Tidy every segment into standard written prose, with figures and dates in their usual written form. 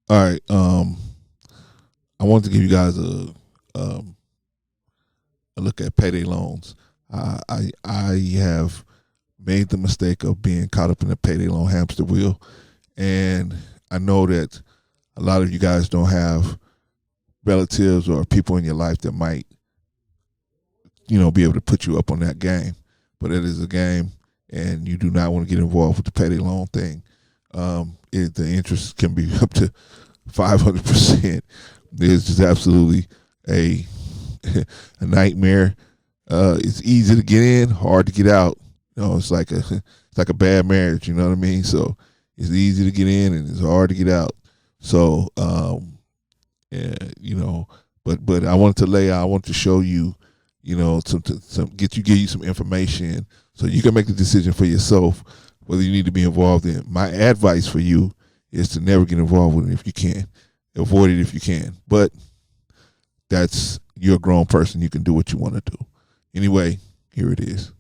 All right. I want to give you guys um, a look at payday loans. I have made the mistake of being caught up in the payday loan hamster wheel, and I know that a lot of you guys don't have relatives or people in your life that might, be able to put you up on that game. But it is a game, and you do not want to get involved with the payday loan thing. The interest can be up to 500%. It's just absolutely a a nightmare. It's easy to get in, hard to get out. It's like a bad marriage. You know what I mean? So it's easy to get in and it's hard to get out. So yeah, but I wanted to lay out. I wanted to show you, some give you some information so you can make the decision for yourself whether you need to be involved in. My advice for you is to never get involved with it if you can. Avoid it if you can. But you're a grown person. You can do what you want to do. Anyway, here it is.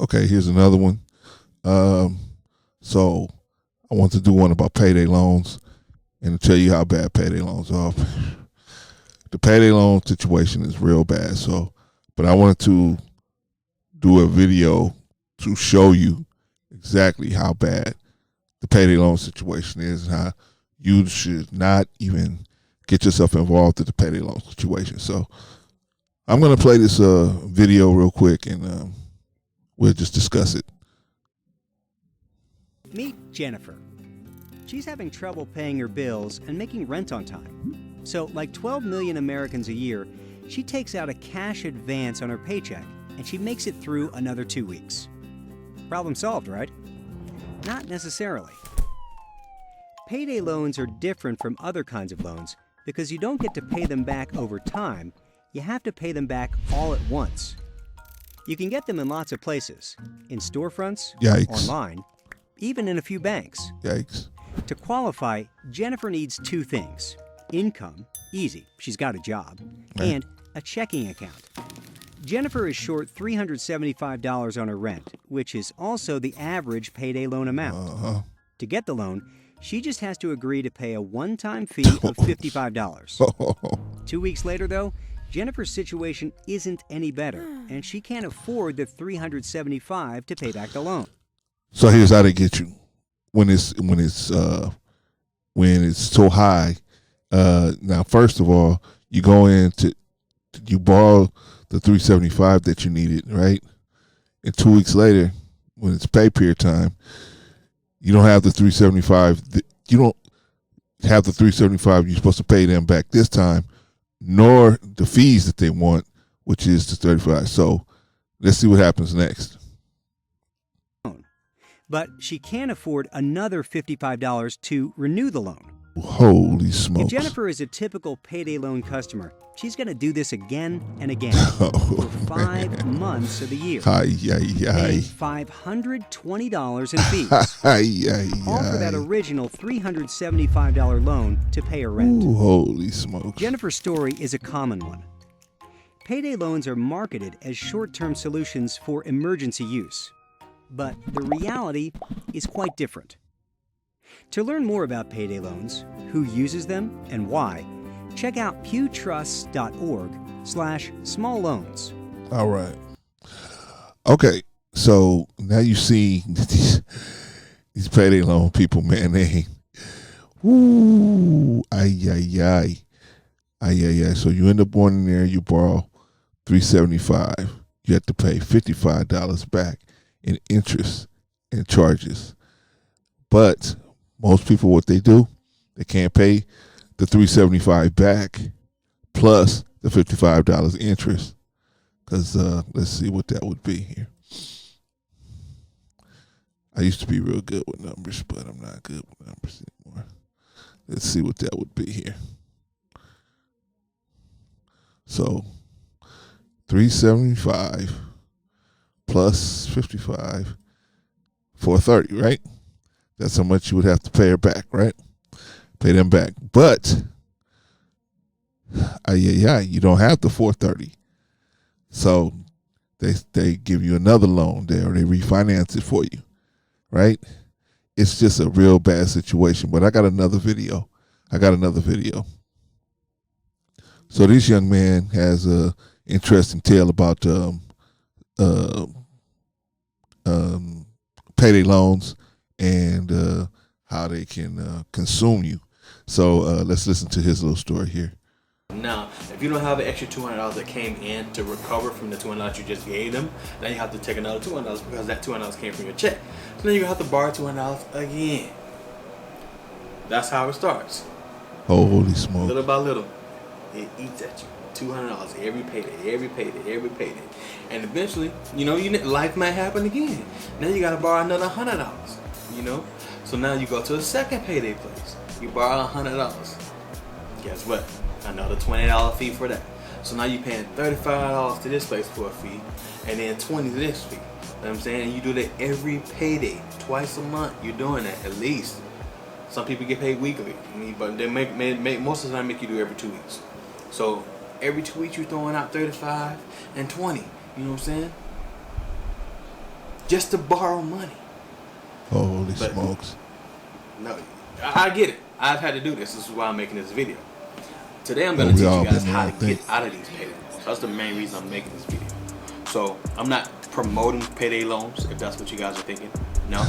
Okay, here's another one. So I want to do one about payday loans and to tell you how bad payday loans are. The payday loan situation is real bad. But I wanted to do a video to show you exactly how bad the payday loan situation is and how you should not even get yourself involved in the payday loan situation. So I'm going to play this video real quick and we'll just discuss it. Meet Jennifer. She's having trouble paying her bills and making rent on time. So, like 12 million Americans a year, she takes out a cash advance on her paycheck and she makes it through another 2 weeks. Problem solved, right? Not necessarily. Payday loans are different from other kinds of loans because you don't get to pay them back over time. You have to pay them back all at once. You can get them in lots of places, in storefronts, Yikes. online, even in a few banks. Yikes. To qualify, Jennifer needs two things: income, easy, she's got a job, and a checking account. Jennifer is short $375 on her rent, which is also the average payday loan amount. To get the loan, she just has to agree to pay a one-time fee of $55. 2 weeks later, though, Jennifer's situation isn't any better, and she can't afford the $375 to pay back the loan. So here's how they get you when it's so high. Now, first of all, you go you borrow the $375 that you needed, right? And 2 weeks later, when it's pay period time, you don't have the $375. You don't have the $375 you're supposed to pay them back this time, nor the fees that they want, which is the $35. So let's see what happens next. But she can't afford another $55 to renew the loan. Holy smokes. If Jennifer is a typical payday loan customer, she's going to do this again and again for 5 months of the year. Paying $520 in fees. All for that original $375 loan to pay her rent. Ooh, holy smokes. Jennifer's story is a common one. Payday loans are marketed as short-term solutions for emergency use. But the reality is quite different. To learn more about payday loans, who uses them, and why, check out pewtrust.org/small loans. All right. Okay, so now you see these payday loan people, man, they ay. So you end up going in there, you borrow $375. You have to pay $55 back in interest and charges. But most people, what they do, They can't pay the $375 back plus the $55 interest. Because let's see what that would be here. I used to be real good with numbers, but I'm not good with numbers anymore. Let's see what that would be here. So 375 plus 55, 430, right? That's how much you would have to pay her back, right? Pay them back. But you don't have the 430. So they give you another loan there, or they refinance it for you, right? It's just a real bad situation. But I got another video. So this young man has a interesting tale about payday loans and how they can consume you. So let's listen to his little story here. Now, if you don't have an extra $200 that came in to recover from the $200 you just gave them, then you have to take another $200 because that $200 came from your check. So then you're going to have to borrow $200 again. That's how it starts. Holy smoke. Little by little, it eats at you. $200 every payday. And eventually, life might happen again. Now you got to borrow another $100, So now you go to a second payday place. You borrow $100. Guess what? Another $20 fee for that. So now you're paying $35 to this place for a fee, and then $20 to this fee. You know what I'm saying? And you do that every payday, twice a month. You're doing that at least. Some people get paid weekly, but they make most of the time make you do every 2 weeks. So every 2 weeks you're throwing out 35 and 20. You know what I'm saying? Just to borrow money. Holy smokes. No, I get it. I've had to do this. This is why I'm making this video. Today I'm going to teach you guys how to get out of these payday loans. That's the main reason I'm making this video. So I'm not promoting payday loans, if that's what you guys are thinking. No,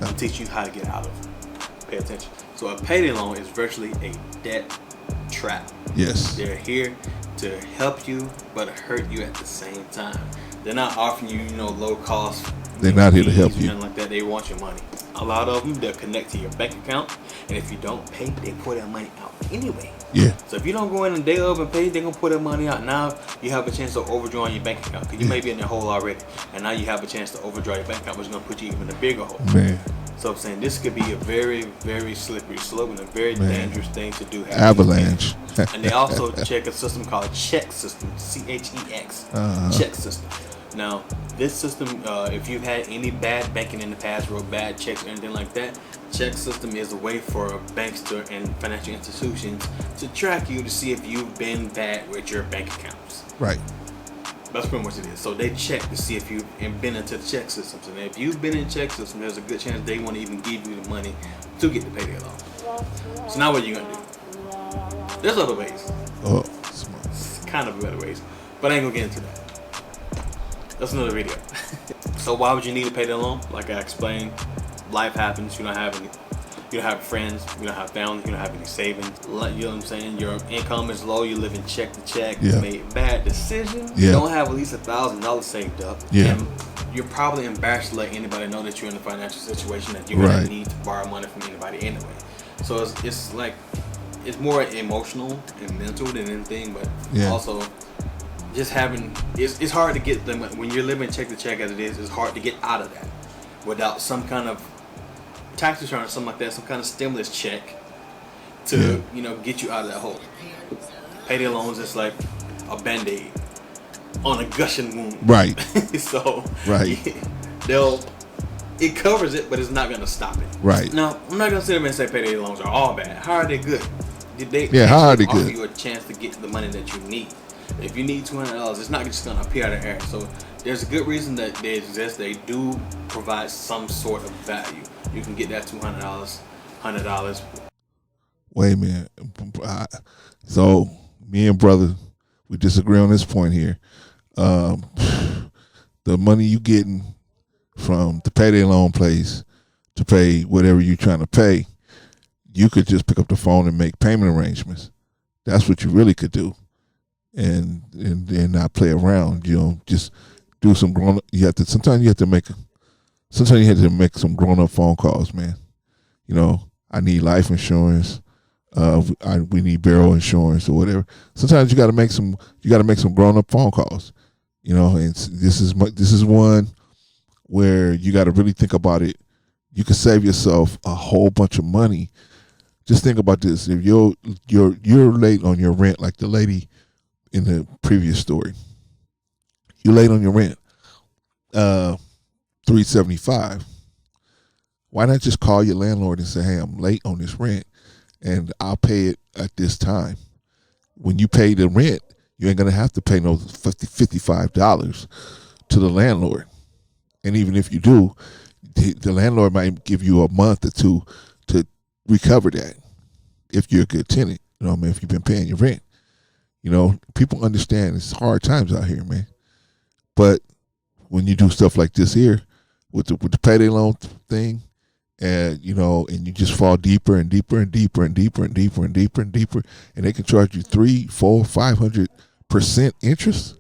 I'm teaching you how to get out of them. Pay attention. So a payday loan is virtually a debt trap. Yes. They're here to help you, but hurt you at the same time. They're not offering you, low cost. They're not here to help you. Nothing like that. They want your money. A lot of them, they'll connect to your bank account, and if you don't pay, they pull that money out anyway. Yeah. So if you don't go in and day of and pay, they're gonna pull that money out. Now you have a chance to overdraw your bank account because you may be in the hole already, and now you have a chance to overdraw your bank account, which is gonna put you even in a bigger hole. Man. So I'm saying this could be a very, very slippery slope and a very dangerous thing to do. Avalanche. And they also check a system called check system, CHEX, check system. Now, this system, if you've had any bad banking in the past, wrote bad checks or anything like that, check system is a way for banks and financial institutions to track you to see if you've been bad with your bank accounts. Right. That's pretty much it is. So they check to see if you've been into the check systems. And if you've been in check system, there's a good chance they won't even give you the money to get the payday loan. So now what are you going to do? There's other ways. Oh, it's kind of better ways. But I ain't going to get into that. That's another video. So why would you need a payday loan? Like I explained, life happens. You don't have friends, you don't have family, you don't have any savings. You know what I'm saying? Your income is low, you're living check to check, you made bad decisions, you don't have at least $1,000 saved up. And you're probably embarrassed to let anybody know that you're in a financial situation that you're gonna need to borrow money from anybody anyway. So it's more emotional and mental than anything, but also just it's hard to get them when you're living check to check as it is. It's hard to get out of that without some kind of tax return or something like that, some kind of stimulus check to get you out of that hole. Payday loans is like a band-aid on a gushing wound. Right. So it covers it, but it's not gonna stop it. Right. Now I'm not gonna sit there and say payday loans are all bad. How are they good? How are they good? Offer you a chance to get the money that you need. If you need $200, it's not just gonna appear out of air. So there's a good reason that they exist. They do provide some sort of value. You can get that $200, $100. Wait a minute. So me and brother, we disagree on this point here. The money you getting from the payday loan place to pay whatever you're trying to pay, you could just pick up the phone and make payment arrangements. That's what you really could do, and not play around. Just do some grown up. Sometimes you have to make some grown up phone calls, man. I need life insurance. We need burial insurance or whatever. Sometimes you got to make some. You got to make some grown up phone calls. And this is one where you got to really think about it. You can save yourself a whole bunch of money. Just think about this: if you're late on your rent, like the lady in the previous story, you're late on your rent, $375. Why not just call your landlord and say, "Hey, I'm late on this rent, and I'll pay it at this time." When you pay the rent, you ain't gonna have to pay no $55 to the landlord. And even if you do, the landlord might give you a month or two to recover that if you're a good tenant. If you've been paying your rent. People understand it's hard times out here, man. But when you do stuff like this here with the payday loan thing, and and you just fall deeper and deeper and deeper and deeper and deeper and deeper and deeper, and they can charge you 300, 400, 500% interest.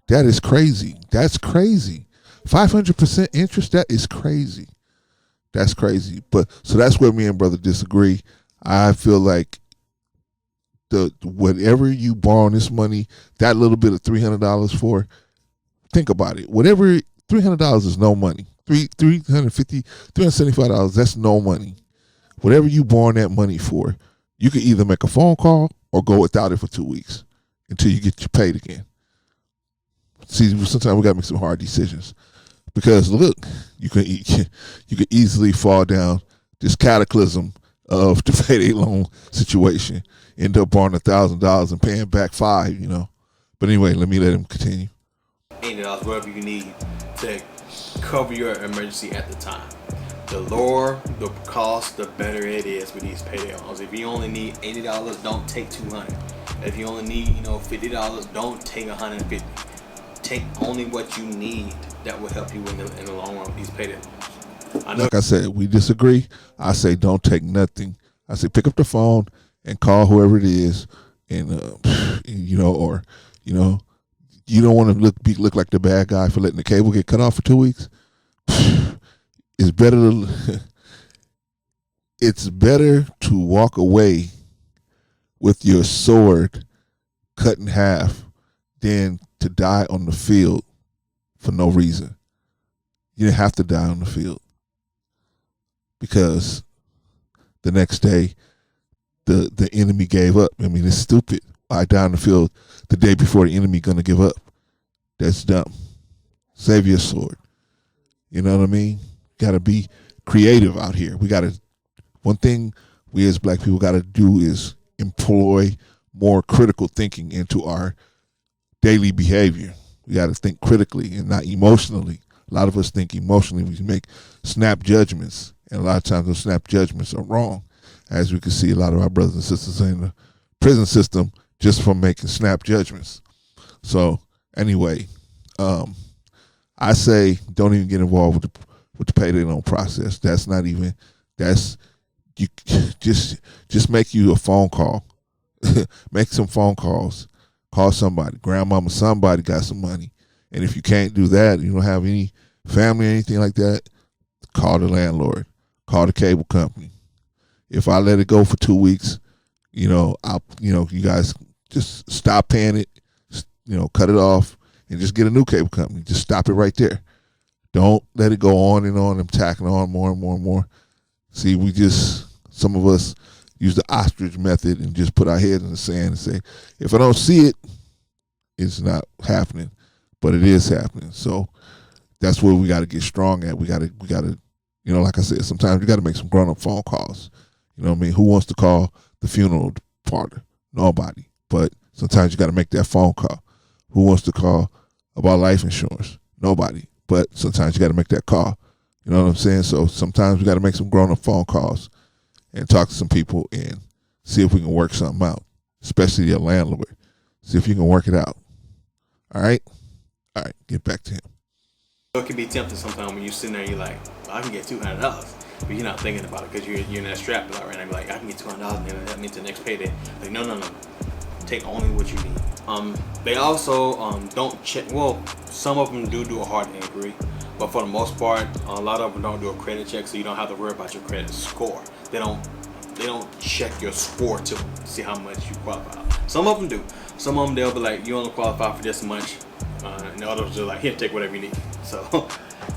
That is crazy. That's crazy. 500% interest. That is crazy. That's crazy. But so that's where me and brother disagree. I feel like whatever you borrow this money, that little bit of $300 for, think about it. Whatever, $300 is no money. $375, that's no money. Whatever you borrow that money for, you can either make a phone call or go without it for 2 weeks until you get your paid again. See, sometimes we gotta make some hard decisions because look, you can easily fall down this cataclysm of the payday loan situation, end up borrowing $1,000 and paying back $5. But anyway, let him continue. $80, whatever you need to cover your emergency at the time. The lower the cost, the better it is with these payday loans. If you only need $80, don't take $200. If you only need $50, don't take $150. Take only what you need. That will help you in the long run with these payday loans. Like I said, we disagree. I say don't take nothing. I say pick up the phone and call whoever it is, and you don't want to look like the bad guy for letting the cable get cut off for 2 weeks. It's better to walk away with your sword cut in half than to die on the field for no reason. You didn't have to die on the field because the next day the enemy gave up. I mean, it's stupid. I die on the field the day before the enemy gonna give up. That's dumb. Save your sword. You know what I mean? Gotta be creative out here. One thing we as black people gotta do is employ more critical thinking into our daily behavior. We gotta think critically and not emotionally. A lot of us think emotionally. We make snap judgments, and a lot of times those snap judgments are wrong. As we can see, a lot of our brothers and sisters in the prison system just from making snap judgments. So anyway, I say don't even get involved with the payday loan process. You just make you a phone call. Make some phone calls. Call somebody. Grandmama, somebody got some money. And if you can't do that, you don't have any family or anything like that, call the landlord. Call the cable company. If I let it go for 2 weeks, you guys just stop paying it, cut it off and just get a new cable company. Just stop it right there. Don't let it go on and on and tacking on more and more and more. See, some of us use the ostrich method and just put our heads in the sand and say, if I don't see it, it's not happening. But it is happening. So that's where we got to get strong at. We got to, like I said, sometimes you got to make some grown up phone calls. You know what I mean? Who wants to call the funeral parlor? Nobody. But sometimes you got to make that phone call. Who wants to call about life insurance? Nobody. But sometimes you got to make that call. You know what I'm saying? So sometimes we got to make some grown up phone calls and talk to some people and see if we can work something out, especially your landlord. See if you can work it out. All right? All right, get back to him. It can be tempting sometimes when you're sitting there, you're like, I can get $200, but you're not thinking about it because you're in that strap right now. You're like, I can get $200 and that means the next payday. Like, no. Take only what you need. They also don't check. Well, some of them do a hard inquiry, but for the most part, a lot of them don't do a credit check, so you don't have to worry about your credit score. They don't don't check your score to see how much you qualify. Some of them do. Some of them they'll be like, you only qualify for this much, and the others are like, here, take whatever you need. So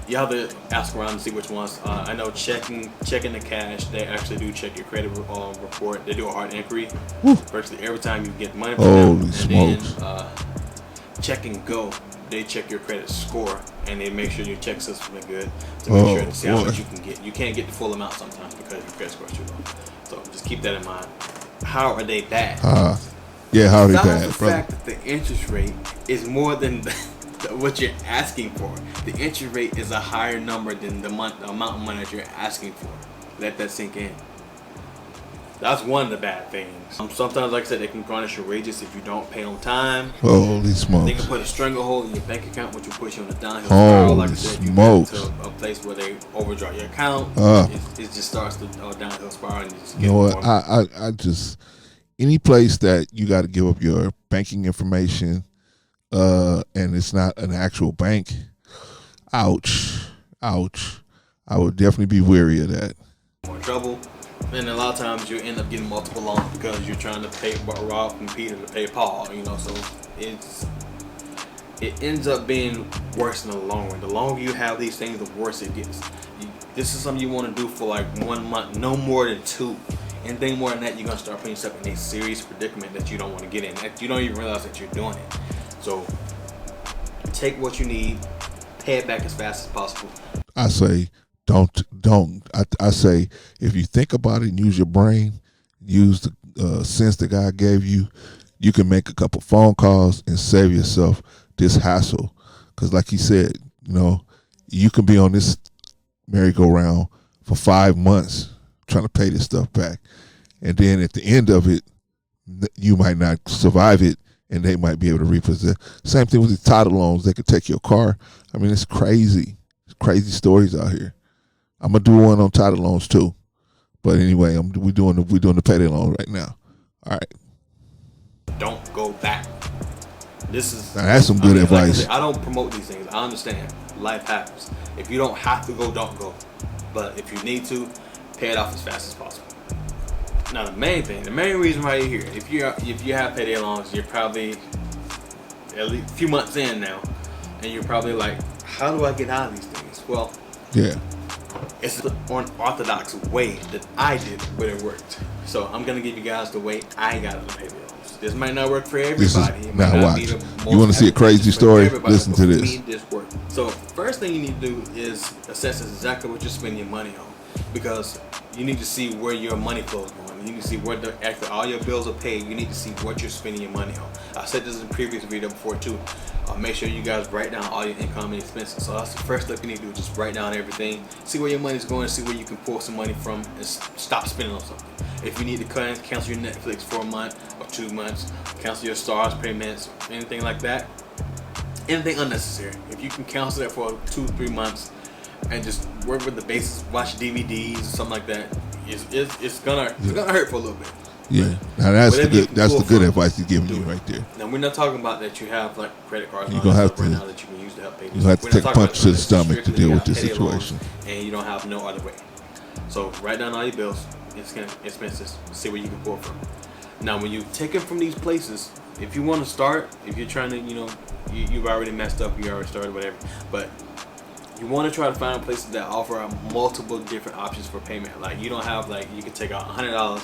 you have to ask around and see which ones. I know checking the cash, they actually do check your credit report. They do a hard inquiry virtually every time you get money from them. Holy smokes. Then check and go, they check your credit score and they make sure your check system is good to make sure to see how much you can get. You can't get the full amount sometimes because your credit score is too low. So just keep that in mind. How are they bad? Yeah, how are they Besides bad, the brother? fact that the interest rate is more than what you're asking for. The interest rate is a higher number than the amount of money that you're asking for. Let that sink in. That's one of the bad things. Sometimes, like I said, they can garnish your wages if you don't pay on time. Holy They smokes. can put a stranglehold in your bank account, which will put you on a downhill spiral. Like I said, you get to a place where they overdraw your account. It just starts the downhill spiral. And you just You know what? I just, any place that you got to give up your banking information, and it's not an actual bank, ouch. I would definitely be wary of that. more trouble. And a lot of times you end up getting multiple loans because you're trying to pay Rob and Peter to pay Paul, so it ends up being worse in the long run. The longer you have these things, the worse it gets. This is something you want to do for like 1 month, no more than 2. Anything more than that, you're going to start putting yourself in a serious predicament that you don't want to get in. That you don't even realize that you're doing it. So take what you need, pay it back as fast as possible. I say, don't. I say, if you think about it and use your brain, use the sense that God gave you, you can make a couple phone calls and save yourself this hassle. Because like he said, you can be on this merry-go-round for 5 months trying to pay this stuff back. And then at the end of it, you might not survive it, and they might be able to repossess. Same thing with the title loans. They could take your car. I mean, it's crazy. It's crazy stories out here. I'm gonna do one on title loans too, but anyway, we're doing the payday loan right now. All right. Don't go back. Now, that's some good advice. Like I don't promote these things. I understand. Life happens. If you don't have to go, don't go. But if you need to, pay it off as fast as possible. Now the main reason why you're here, if you have payday loans, you're probably at least a few months in now, and you're probably like, how do I get out of these things? Well, yeah. It's an unorthodox way that I did, but it worked. So I'm gonna give you guys the way I got out of payday loans. This might not work for everybody. Now watch. You want to see a crazy story? Listen to this. This work. So first thing you need to do is assess exactly what you're spending your money on, because you need to see where your money flow is going. You need to see where after all your bills are paid, you need to see what you're spending your money on. I said this in a previous video before too. Make sure you guys write down all your income and expenses. So that's the first step you need to do. Just write down everything. See where your money's going. See where you can pull some money from and stop spending on something. If you need to cancel your Netflix for a month or 2 months, cancel your Stars payments, anything like that. Anything unnecessary. If you can cancel that for 2-3 months and just work with the basics, watch DVDs or something like that, it's gonna hurt for a little bit. Yeah, now that's the good advice he's giving you right there. Now we're not talking about that you have like credit cards. You're gonna have to right now that you can use to help pay. You have to take a punch to the stomach to deal with this situation, and you don't have no other way. So write down all your bills, expenses, see where you can pull from. Now when you take it from these places, if you want to start, if you're trying to, you've already messed up, you already started, whatever, but you want to try to find places that offer multiple different options for payment. Like you don't have you can take out $100,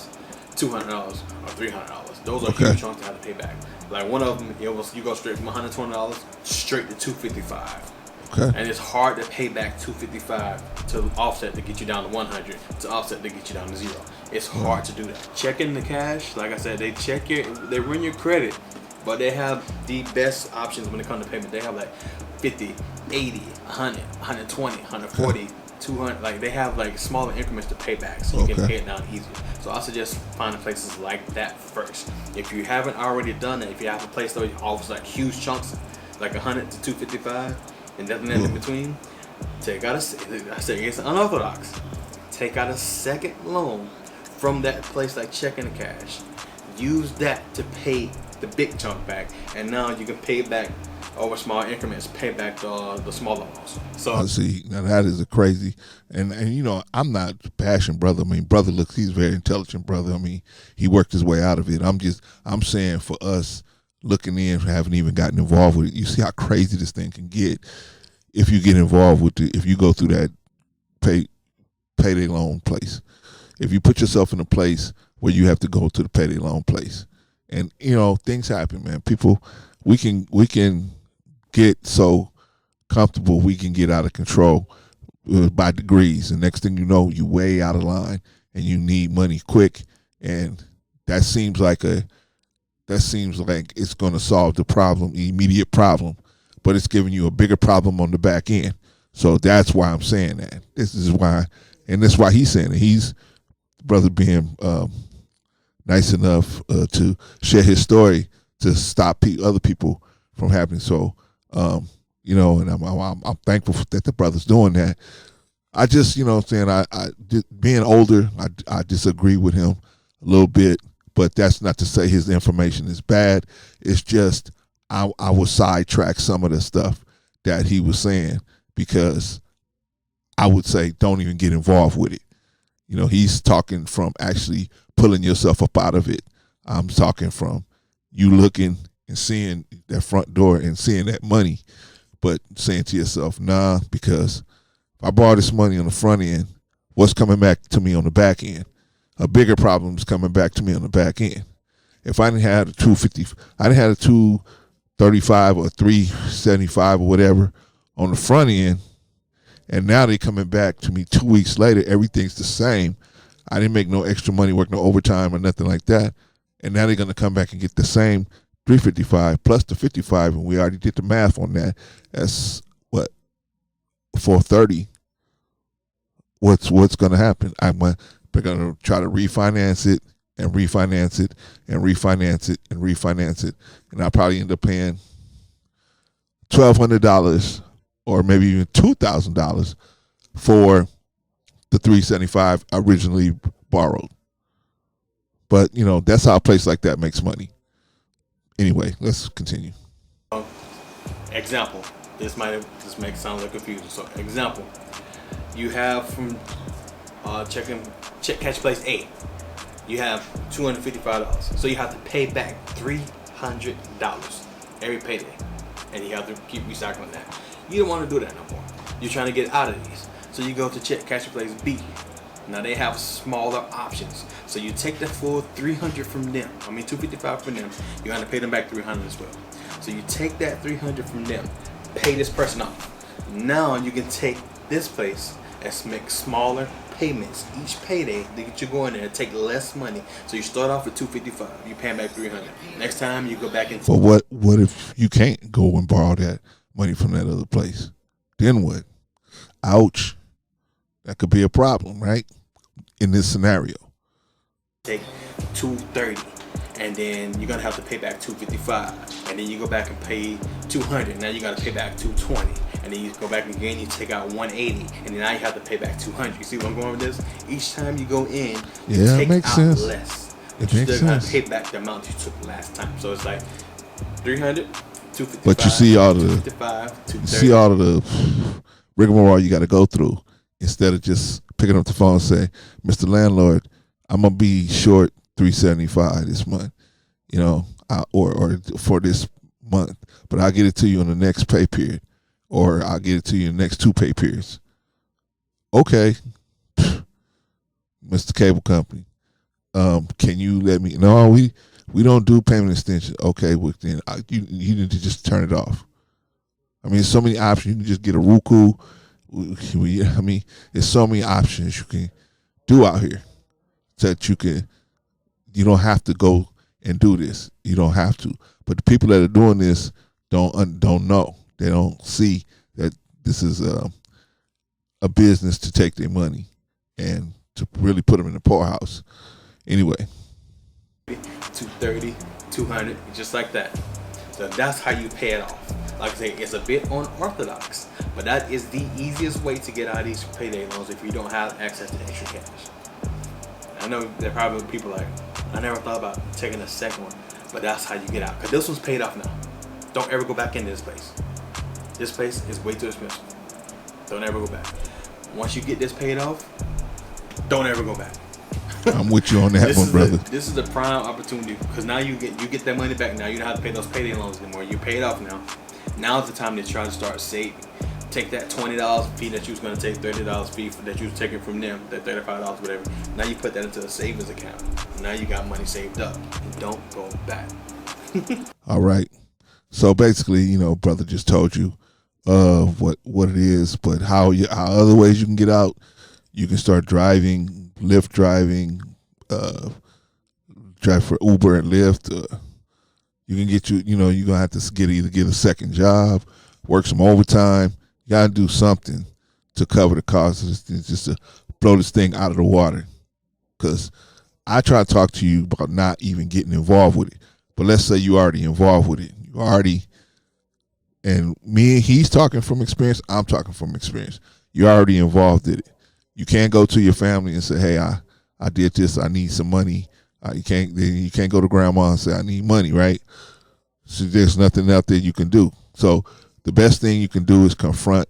$200, or $300. Those are huge chunks to have to pay back. Like one of them, you go straight from $120 straight to $255. Okay. And it's hard to pay back $255 to offset to get you down to $100 to offset to get you down to $0. It's hard to do that. Checking the cash, like I said, they run your credit, but they have the best options when it comes to payment. They have 50, 80, 100, 120, 140, 200. Like they have smaller increments to pay back, so you can pay it down easier. So I suggest finding places like that first. If you haven't already done that, if you have a place that offers huge chunks, like 100 to 255, and nothing in between, take out I say it's unorthodox. Take out a second loan from that place like checking the cash. Use that to pay the big chunk back, and now you can pay back over small increments, pay back the smaller amounts. So I see. Now that is a crazy, and you know, I'm not bashing brother. I mean, brother looks, he's a very intelligent brother. I mean, he worked his way out of it. I'm saying for us looking in, haven't even gotten involved with it. You see how crazy this thing can get if you get involved with it. If you go through that payday loan place, if you put yourself in a place where you have to go to the payday loan place, and you know, things happen, man. People, we can get so comfortable, we can get out of control by degrees, and next thing you know, you way out of line and you need money quick, and that seems like it's going to solve the problem, the immediate problem, but it's giving you a bigger problem on the back end. So that's why I'm saying that. This is why, and that's why he's saying it. He's brother being nice enough to share his story to stop other people from happening. So, you know, and I'm thankful that the brother's doing that. I just, you know what I'm saying, being older, I disagree with him a little bit, but that's not to say his information is bad. It's just I will sidetrack some of the stuff that he was saying, because I would say don't even get involved with it. You know, he's talking from actually pulling yourself up out of it. I'm talking from you looking and seeing that front door and seeing that money, but saying to yourself, nah, because if I borrow this money on the front end, what's coming back to me on the back end? A bigger problem is coming back to me on the back end. If I didn't have a 250, I didn't have a 235 or 375 or whatever on the front end, and now they coming back to me 2 weeks later, everything's the same. I didn't make no extra money, work no overtime or nothing like that. And now they're going to come back and get the same 355 plus the 55, and we already did the math on that. That's what, 430. What's going to happen? They're going to try to refinance it and refinance it and refinance it and refinance it, and I'll probably end up paying $1,200 or maybe even $2,000 for the 375 originally borrowed. But you know, that's how a place like that makes money. Anyway, let's continue. Example. This might sound like confusing. So example, you have from catch place A, you have $255. So you have to pay back $300 every payday, and you have to keep recycling that. You don't want to do that no more. You're trying to get out of these. So you go to catch place B. Now they have smaller options. So you take the full 300 from them. I mean 255 from them. You have to pay them back 300 as well. So you take that 300 from them, pay this person off. Now you can take this place and make smaller payments each payday that you go in there and take less money. So you start off with 255. You pay back 300. Next time you go back into. But what if you can't go and borrow that money from that other place? Then what? Ouch. That could be a problem, right? In this scenario. Take 230, and then you're gonna have to pay back 255, and then you go back and pay 200. Now you gotta pay back 220, and then you go back again. You take out 180, and then now you have to pay back 200. You see where I'm going with this? Each time you go in, you take makes out sense. less. It You makes still gotta sense. pay back the amount you took last time. So it's like 300, 255. But you see all the 255, 230. you see all of the rigmarole you got to go through, instead of just picking up the phone and say, "Mr. Landlord, I'm gonna be short $375 this month, you know, or for this month, but I'll get it to you in the next pay period, or I'll get it to you in the next 2 pay periods." Okay, Mr. Cable Company, can you let me? No, we don't do payment extension. Okay, well then you need to just turn it off. I mean, there's so many options. You can just get a Roku. I mean, there's so many options you can do out here that you don't have to go and do this. You don't have to. But the people that are doing this don't know. They don't see that this is a business to take their money and to really put them in the poorhouse. Anyway. 230, 200, just like that. So that's how you pay it off. Like I say, it's a bit unorthodox, but that is the easiest way to get out of these payday loans if you don't have access to extra cash. I know there are probably people like, I never thought about taking a second one, but that's how you get out. Because this one's paid off now. Don't ever go back into this place. This place is way too expensive. Don't ever go back. Once you get this paid off, don't ever go back. I'm with you on that one, brother. This is the prime opportunity because now you get that money back. Now you don't have to pay those payday loans anymore. You paid off now. Now is the time to try to start saving. Take that $20 fee that you was gonna take, $30 fee that you was taking from them, that $35 whatever. Now you put that into a savings account. Now you got money saved up. And don't go back. All right. So basically, you know, brother just told you what it is, but how other ways you can get out. You can start driving, Lyft driving, drive for Uber and Lyft. You can get you're gonna have to get a second job, work some overtime. You gotta do something to cover the costs. It's just to blow this thing out of the water. Because I try to talk to you about not even getting involved with it. But let's say you already involved with it. You already, and he's talking from experience. I'm talking from experience. You're already involved in it. You can't go to your family and say, "Hey, I did this. I need some money." You can't go to grandma and say, "I need money," right? So there's nothing out there you can do. So the best thing you can do is confront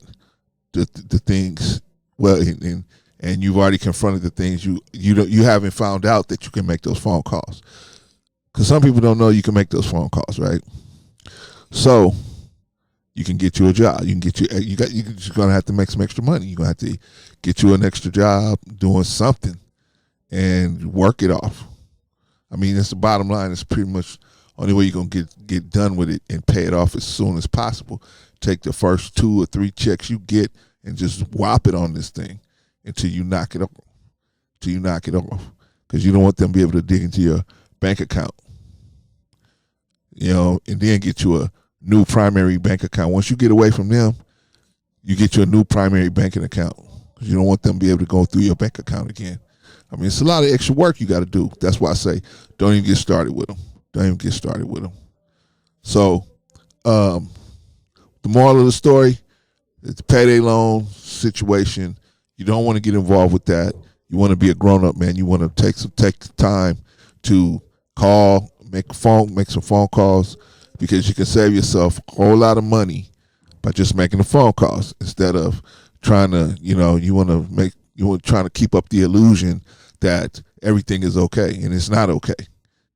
the things. Well, and you've already confronted the things you haven't found out that you can make those phone calls. Because some people don't know you can make those phone calls, right? So you can get you a job. You're gonna have to make some extra money. You're gonna have to get you an extra job doing something and work it off. I mean, that's the bottom line. It's pretty much the only way you're gonna get done with it and pay it off as soon as possible. Take the first 2 or 3 checks you get and just whop it on this thing until you knock it off. Because you don't want them to be able to dig into your bank account. And then get you a new primary bank account. Once you get away from them, you get you a new primary banking account because you don't want them to be able to go through your bank account again. I mean, it's a lot of extra work you got to do. That's why I say don't even get started with them. So, the moral of the story, it's a payday loan situation. You don't want to get involved with that. You want to be a grown-up, man. You want to take the time to call, make some phone calls, because you can save yourself a whole lot of money by just making the phone calls instead of trying to, trying to keep up the illusion that everything is okay, and it's not okay.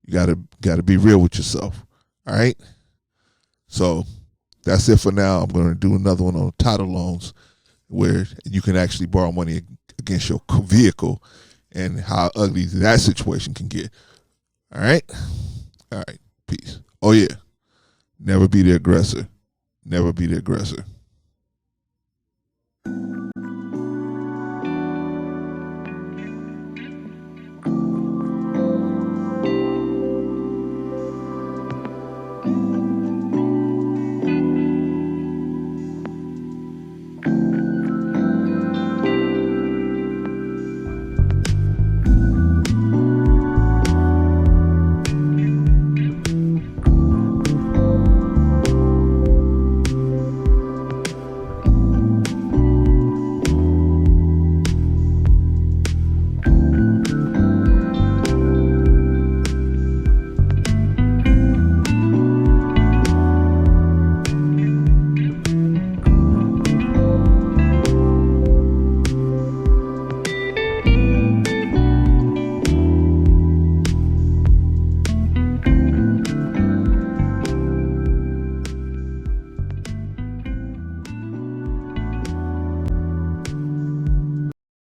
You gotta be real with yourself. All right. So that's it for now. I'm going to do another one on title loans where you can actually borrow money against your vehicle and how ugly that situation can get. All right. Peace. Oh yeah. Never be the aggressor. Never be the aggressor.